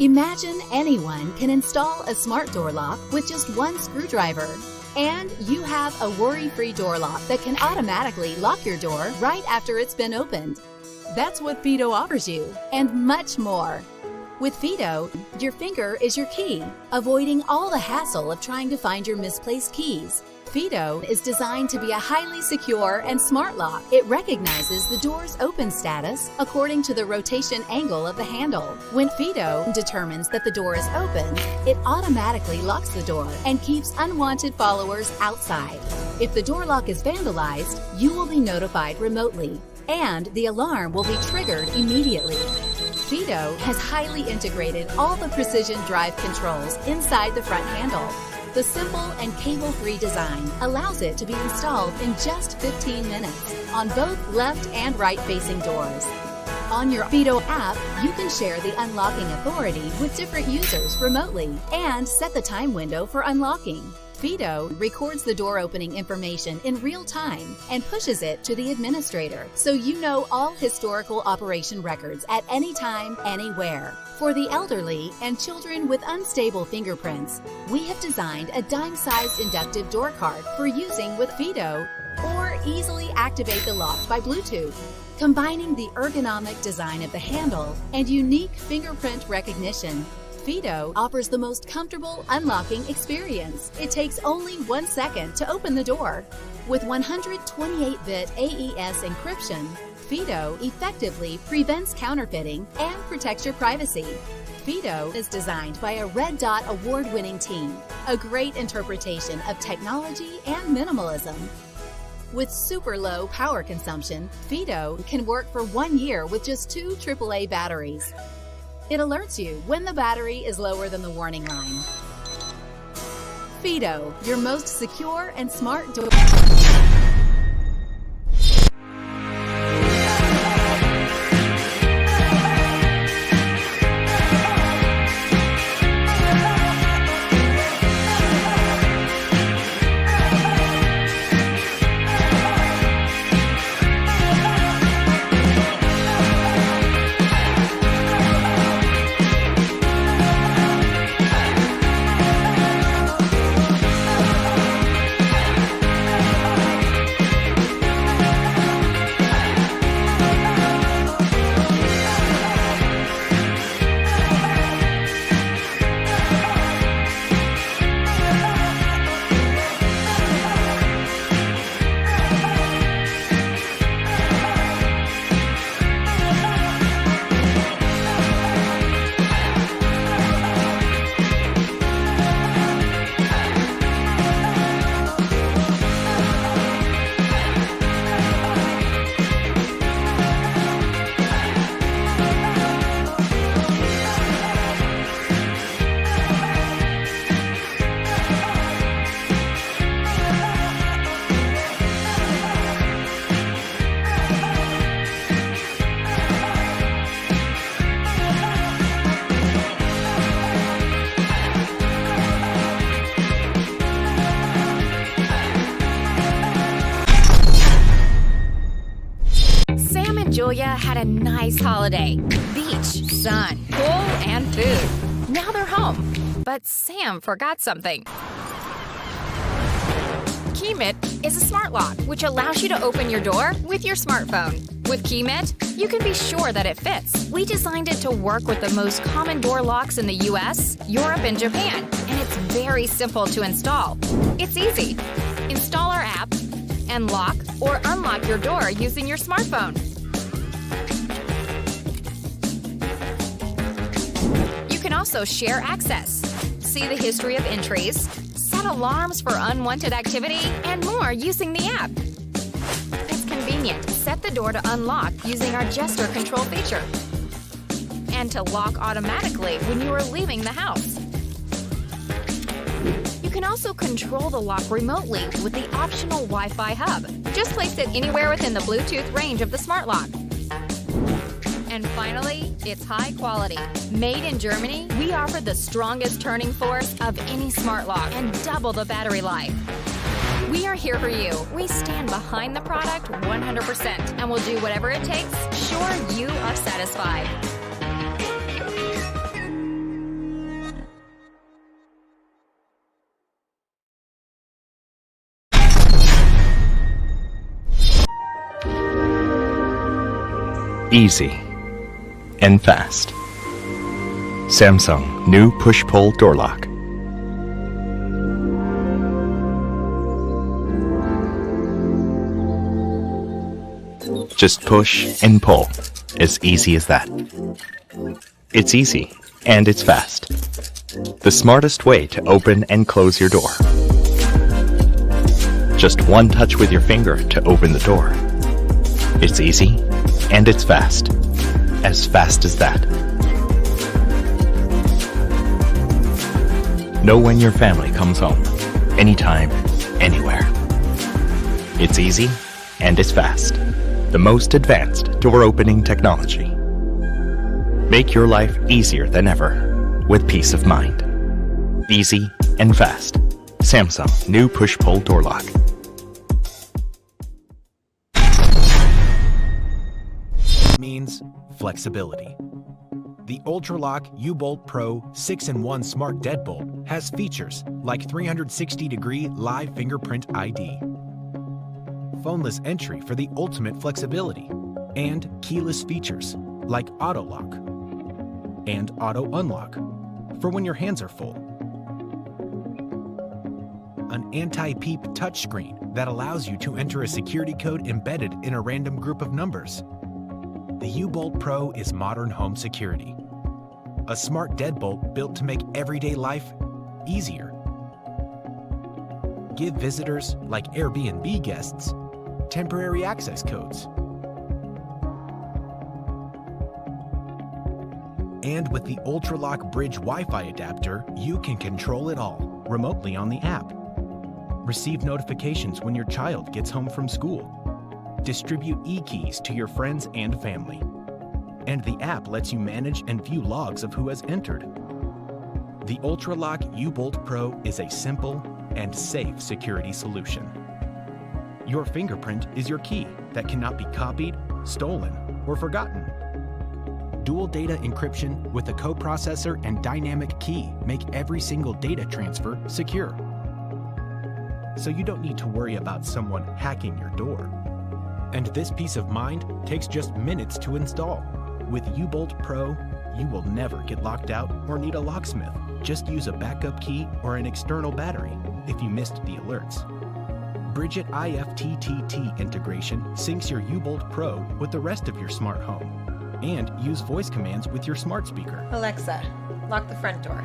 Imagine anyone can install a smart door lock with just one screwdriver. And you have a worry-free door lock that can automatically lock your door right after it's been opened. That's what FIDO offers you, and much more. With FIDO, your finger is your key, avoiding all the hassle of trying to find your misplaced keys. FIDO is designed to be a highly secure and smart lock. It recognizes the door's open status according to the rotation angle of the handle. When FIDO determines that the door is open, it automatically locks the door and keeps unwanted followers outside. If the door lock is vandalized, you will be notified remotely, and the alarm will be triggered immediately. FIDO has highly integrated all the precision drive controls inside the front handle. The simple and cable-free design allows it to be installed in just 15 minutes on both left and right-facing doors. On your FIDO app, you can share the unlocking authority with different users remotely and set the time window for unlocking. FIDO records the door opening information in real time and pushes it to the administrator, so you know all historical operation records at any time, anywhere. For the elderly and children with unstable fingerprints, we have designed a dime-sized inductive door card for using with FIDO, or easily activate the lock by Bluetooth. Combining the ergonomic design of the handle and unique fingerprint recognition, FIDO offers the most comfortable unlocking experience. It takes only 1 second to open the door. With 128-bit AES encryption, FIDO effectively prevents counterfeiting and protects your privacy. FIDO is designed by a Red Dot award-winning team, a great interpretation of technology and minimalism. With super low power consumption, FIDO can work for 1 year with just 2 AAA batteries. It alerts you when the battery is lower than the warning line. FIDO, your most secure and smart door. Julia had a nice holiday. Beach, sun, pool, and food. Now they're home. But Sam forgot something. Keymitt is a smart lock, which allows you to open your door with your smartphone. With Keymitt, you can be sure that it fits. We designed it to work with the most common door locks in the US, Europe, and Japan, and it's very simple to install. It's easy. Install our app and lock or unlock your door using your smartphone. You can also share access, see the history of entries, set alarms for unwanted activity, and more using the app. It's convenient. Set the door to unlock using our gesture control feature, and to lock automatically when you are leaving the house. You can also control the lock remotely with the optional Wi-Fi hub. Just place it anywhere within the Bluetooth range of the smart lock. And finally, it's high quality. Made in Germany, we offer the strongest turning force of any smart lock and double the battery life. We are here for you. We stand behind the product 100% and will do whatever it takes, sure you are satisfied. easy, and fast. Samsung new push-pull door lock. Just push and pull, as easy as that. It's easy, and it's fast. The smartest way to open and close your door. Just one touch with your finger to open the door. It's easy, and it's fast. As fast as that. Know when your family comes home. Anytime, anywhere. It's easy, and it's fast. The most advanced door opening technology. Make your life easier than ever with peace of mind. Easy and fast. Samsung new push-pull door lock. Means flexibility. The UltraLock UBolt Pro 6-in-1 Smart DeadBolt has features like 360-degree live fingerprint ID, phoneless entry for the ultimate flexibility, and keyless features like auto lock and auto unlock for when your hands are full. An anti-peep touchscreen that allows you to enter a security code embedded in a random group of numbers. The UBolt Pro is modern home security. A smart deadbolt built to make everyday life easier. Give visitors, like Airbnb guests, temporary access codes. And with the UltraLock Bridge Wi-Fi adapter, you can control it all remotely on the app. Receive notifications when your child gets home from school. Distribute e-keys to your friends and family. And the app lets you manage and view logs of who has entered. The UltraLock UBolt Pro is a simple and safe security solution. Your fingerprint is your key that cannot be copied, stolen, or forgotten. Dual data encryption with a coprocessor and dynamic key make every single data transfer secure. So you don't need to worry about someone hacking your door. And this peace of mind takes just minutes to install. With UBolt Pro, you will never get locked out or need a locksmith. Just use a backup key or an external battery if you missed the alerts. Bridget IFTTT integration syncs your UBolt Pro with the rest of your smart home. And use voice commands with your smart speaker. Alexa, lock the front door.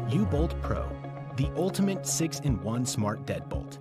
UBolt Pro, the ultimate 6-in-1 smart deadbolt.